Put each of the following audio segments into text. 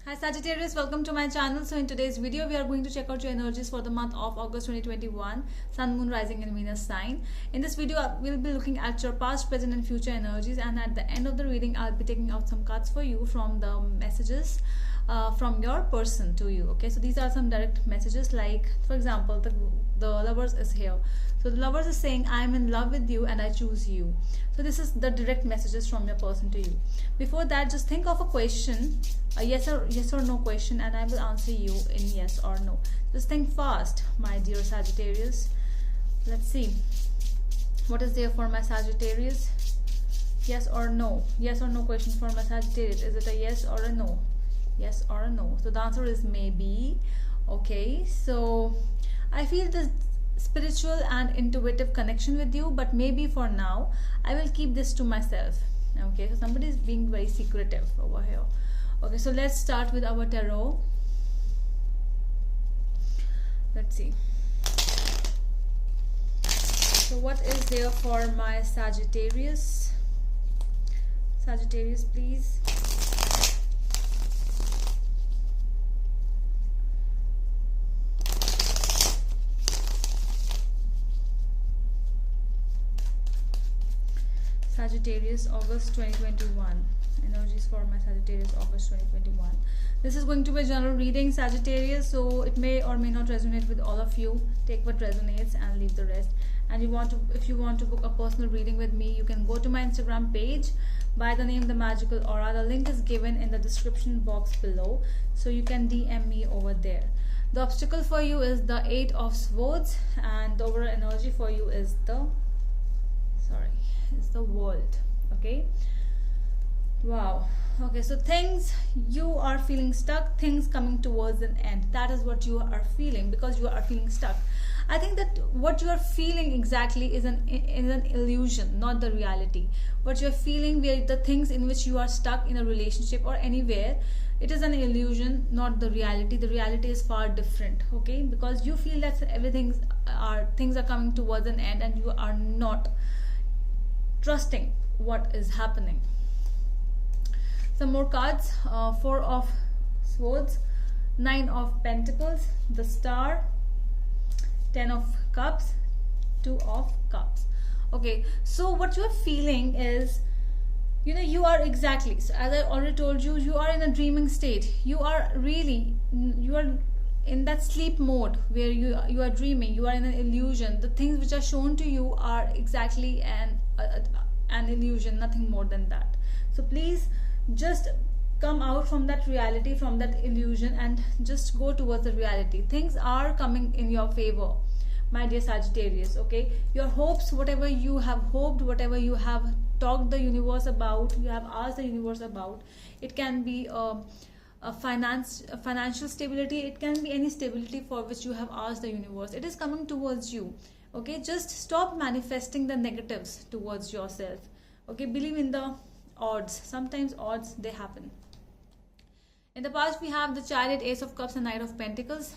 Hi Sagittarius, welcome to my channel. So in today's video, we are going to check out your energies for the month of August 2021, Sun, Moon, Rising and Venus sign. In this video, we'll be looking at your past, present and future energies, and at the end of the reading, I'll be taking out some cards for you from the messages from your person to you. Okay, so these are some direct messages, like for example, the lovers is here. So the lovers is saying, I am in love with you and I choose you. So this is the direct messages from your person to you. Before that, just think of a question, a yes or no question, and I will answer you in yes or no. Just think fast, my dear Sagittarius. Let's see what is there for my Sagittarius. Yes or no? Yes or no question for my Sagittarius. Is it a yes or a no? Yes or a no? So the answer is maybe. Okay, so I feel this spiritual and intuitive connection with you, but maybe for now I will keep this to myself. Okay, so somebody is being very secretive over here. Okay, so let's start with our tarot. Let's see. So what is there for my Sagittarius? Sagittarius, please. Sagittarius, August 2021. Energies for my Sagittarius, August 2021. This is going to be a general reading, Sagittarius, so it may or may not resonate with all of you. Take what resonates and leave the rest. And if you want to book a personal reading with me, you can go to my Instagram page by the name The Magical Aura. The link is given in the description box below, so you can DM me over there. The obstacle for you is the Eight of Swords, and the overall energy for you is the World. Okay, wow. Okay, so things, you are feeling stuck, things coming towards an end. That is what you are feeling, because you are feeling stuck. I think that what you are feeling exactly is an illusion, not the reality. What you are feeling, where the things in which you are stuck in a relationship or anywhere, it is an illusion, not the reality. The reality is far different. Okay, because you feel that things are coming towards an end, and you are not trusting what is happening. Some more cards. Four of Swords, Nine of Pentacles, the Star, Ten of Cups, Two of Cups. Okay, so what you're feeling is, you are exactly, so as I already told you, you are in a dreaming state. You are in that sleep mode where you are dreaming. You are in an illusion. The things which are shown to you are exactly an illusion, nothing more than that. So please just come out from that reality, from that illusion, and just go towards the reality. Things are coming in your favor, my dear Sagittarius. Okay, your hopes, whatever you have hoped, whatever you have talked the universe about, you have asked the universe about, it can be a financial stability, it can be any stability for which you have asked the universe. It is coming towards you. Okay, just stop manifesting the negatives towards yourself. Okay, believe in the odds. Sometimes odds, they happen. In the past, we have the Chariot, Ace of Cups and Knight of Pentacles.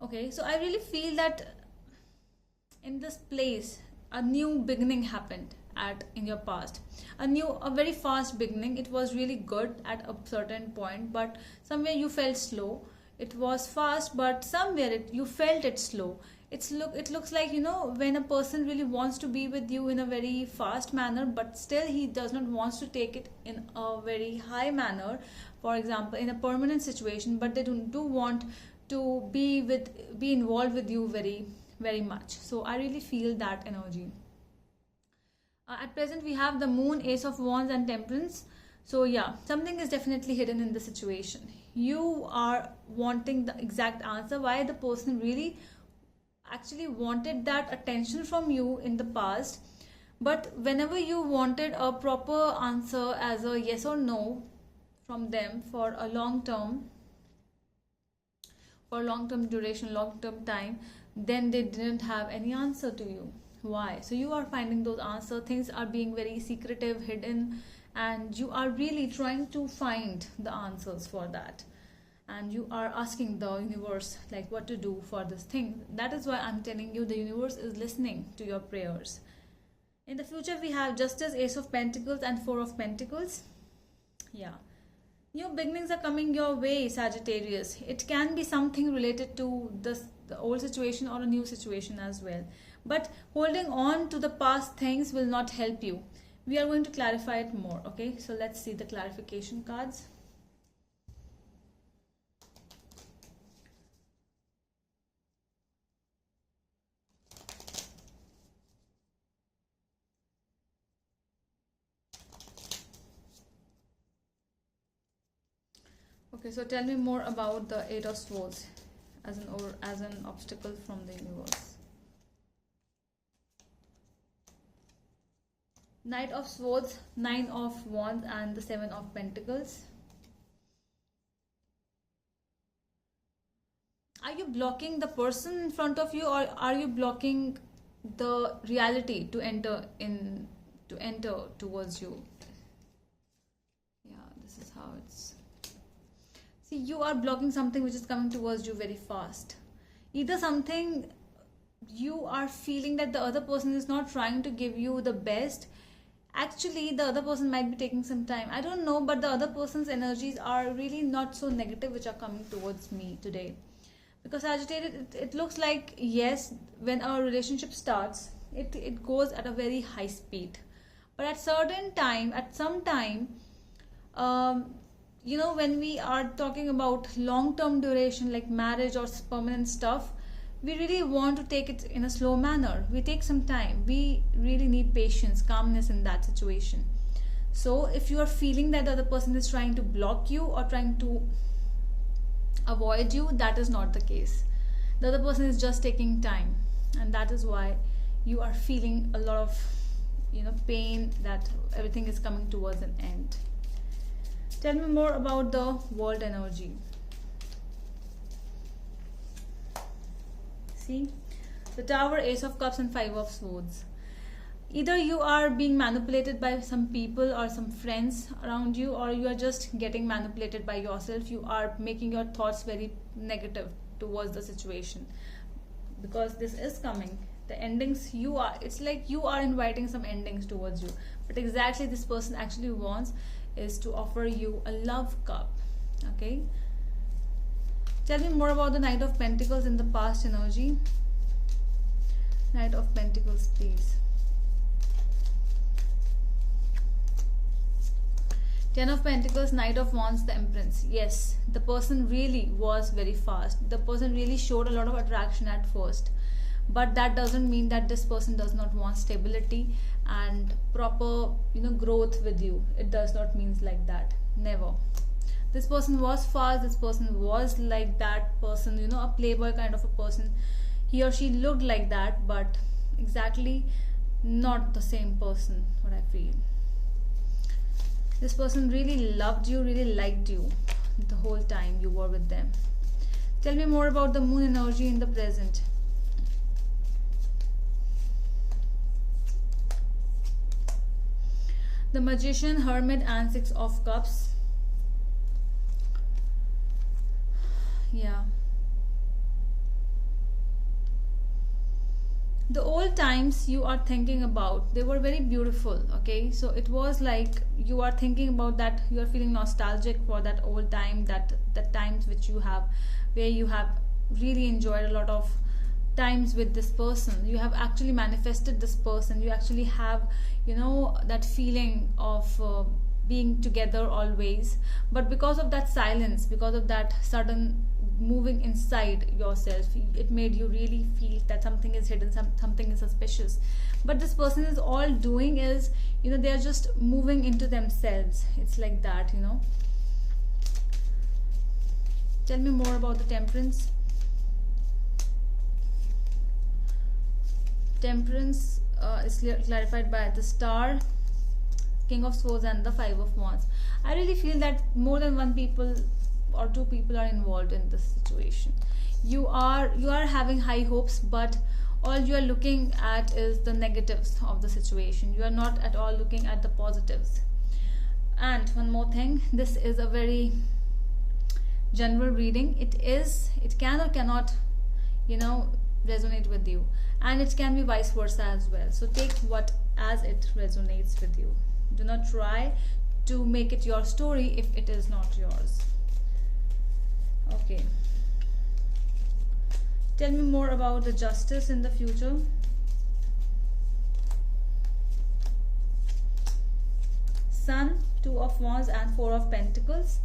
Okay, so I really feel that in this place, a new beginning happened in your past. A very fast beginning. It was really good at a certain point, but somewhere you felt slow. It was fast, but somewhere you felt it slow. It looks like, when a person really wants to be with you in a very fast manner, but still he does not want to take it in a very high manner, for example in a permanent situation, but they do want to be involved with you very, very much. So I really feel that energy. At present, we have the Moon, Ace of Wands and Temperance. So yeah, something is definitely hidden in the situation. You are wanting the exact answer, why the person really actually wanted that attention from you in the past, but whenever you wanted a proper answer as a yes or no from them for a long term duration, long term time, then they didn't have any answer to you. Why? So you are finding those answers. Things are being very secretive, hidden, and you are really trying to find the answers for that. And you are asking the universe like what to do for this thing. That is why I'm telling you, the universe is listening to your prayers. In the future, we have Justice, Ace of Pentacles and Four of Pentacles. Yeah. New beginnings are coming your way, Sagittarius. It can be something related to the old situation or a new situation as well. But holding on to the past things will not help you. We are going to clarify it more, okay? So let's see the clarification cards. Okay, so tell me more about the Eight of Swords as an obstacle from the universe. Knight of Swords, Nine of Wands, and the Seven of Pentacles. Are you blocking the person in front of you, or are you blocking the reality to enter towards you? Yeah, this is how it's. See, you are blocking something which is coming towards you very fast. Either something you are feeling that the other person is not trying to give you the best. Actually, the other person might be taking some time. I don't know, but the other person's energies are really not so negative, which are coming towards me today. Because agitated, it looks like, yes, when our relationship starts, it goes at a very high speed. But at some time, when we are talking about long-term duration like marriage or permanent stuff, we really want to take it in a slow manner. We take some time. We really need patience, calmness in that situation. So if you are feeling that the other person is trying to block you or trying to avoid you, that is not the case. The other person is just taking time, and that is why you are feeling a lot of pain, that everything is coming towards an end. Tell me more about the world energy. See, the Tower, Ace of Cups, and Five of Swords. Either you are being manipulated by some people or some friends around you, or you are just getting manipulated by yourself. You are making your thoughts very negative towards the situation, because this is coming. The endings, it's like you are inviting some endings towards you, but exactly this person actually wants is to offer you a love cup. Okay, tell me more about the Knight of Pentacles in the past energy. Knight of Pentacles, please. Ten of Pentacles, Knight of Wands, the Empress. Yes, the person really was very fast. The person really showed a lot of attraction at first, but that doesn't mean that this person does not want stability and proper growth with you. It does not mean like that. Never. This person was fast. This person was like that person, a playboy kind of a person. He or she looked like that, but exactly not the same person, what I feel. This person really loved you, really liked you the whole time you were with them. Tell me more about the Moon energy in the present. The Magician, Hermit, and Six of Cups. Yeah. The old times you are thinking about, they were very beautiful. Okay, so it was like you are thinking about that. You are feeling nostalgic for that old time, that times which you have, where you have really enjoyed a lot of times with this person. You have actually manifested this person. You actually have that feeling of being together always. But because of that silence, because of that sudden moving inside yourself, it made you really feel that something is hidden, something is suspicious. But this person is all doing is they are just moving into themselves. It's like that. Tell me more about the Temperance. Temperance is clarified by the Star, King of Swords, and the Five of Wands. I really feel that more than one people or two people are involved in this situation. You are having high hopes, but all you are looking at is the negatives of the situation. You are not at all looking at the positives. And one more thing, this is a very general reading. It can or cannot resonate with you, and it can be vice versa as well. So take what as it resonates with you. Do not try to make it your story if it is not yours. Okay, tell me more about the Justice in the future. Sun, Two of Wands and Four of Pentacles.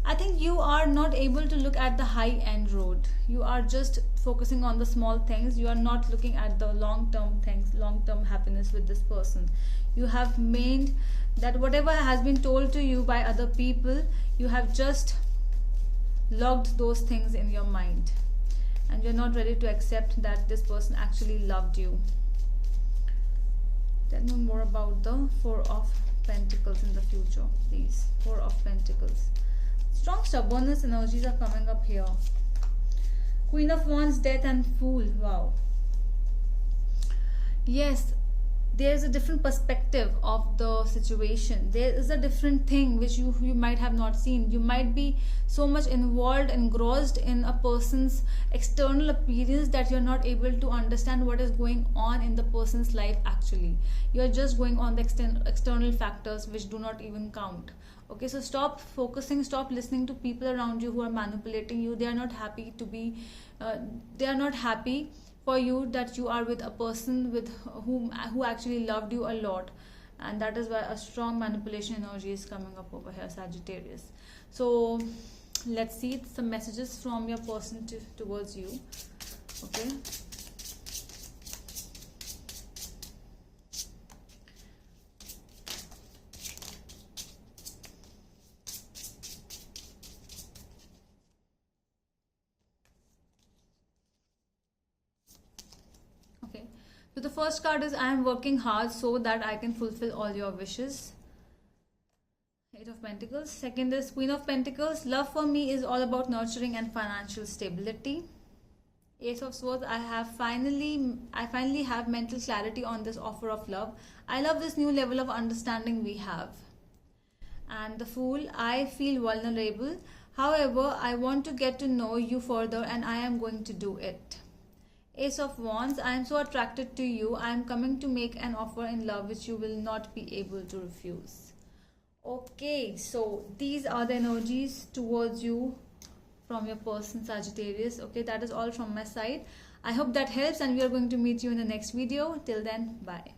I think you are not able to look at the high end road. You are just focusing on the small things. You are not looking at the long term things, long term happiness with this person. You have made that whatever has been told to you by other people, you have just logged those things in your mind, and you're not ready to accept that this person actually loved you. Tell me more about the Four of Pentacles in the future, please. Four of Pentacles. Strong stubbornness energies are coming up here. Queen of Wands, Death and Fool. Wow. Yes, there is a different perspective of the situation. There is a different thing which you might have not seen. You might be so much involved, engrossed in a person's external appearance that you're not able to understand what is going on in the person's life actually. You're just going on the external factors which do not even count. Okay, so stop focusing, stop listening to people around you who are manipulating you. They are not happy to be, they are not happy for you that you are with a person with who actually loved you a lot, and that is why a strong manipulation energy is coming up over here, Sagittarius. So let's see some messages from your person towards you. Okay. So the first card is I am working hard so that I can fulfill all your wishes. Eight of Pentacles. Second is Queen of Pentacles. Love for me is all about nurturing and financial stability. Ace of Swords. I finally have mental clarity on this offer of love. I love this new level of understanding we have. And the Fool. I feel vulnerable. However, I want to get to know you further and I am going to do it. Ace of Wands. I am so attracted to you. I am coming to make an offer in love which you will not be able to refuse. Okay, so these are the energies towards you from your person, Sagittarius. Okay, that is all from my side. I hope that helps, and we are going to meet you in the next video. Till then, bye.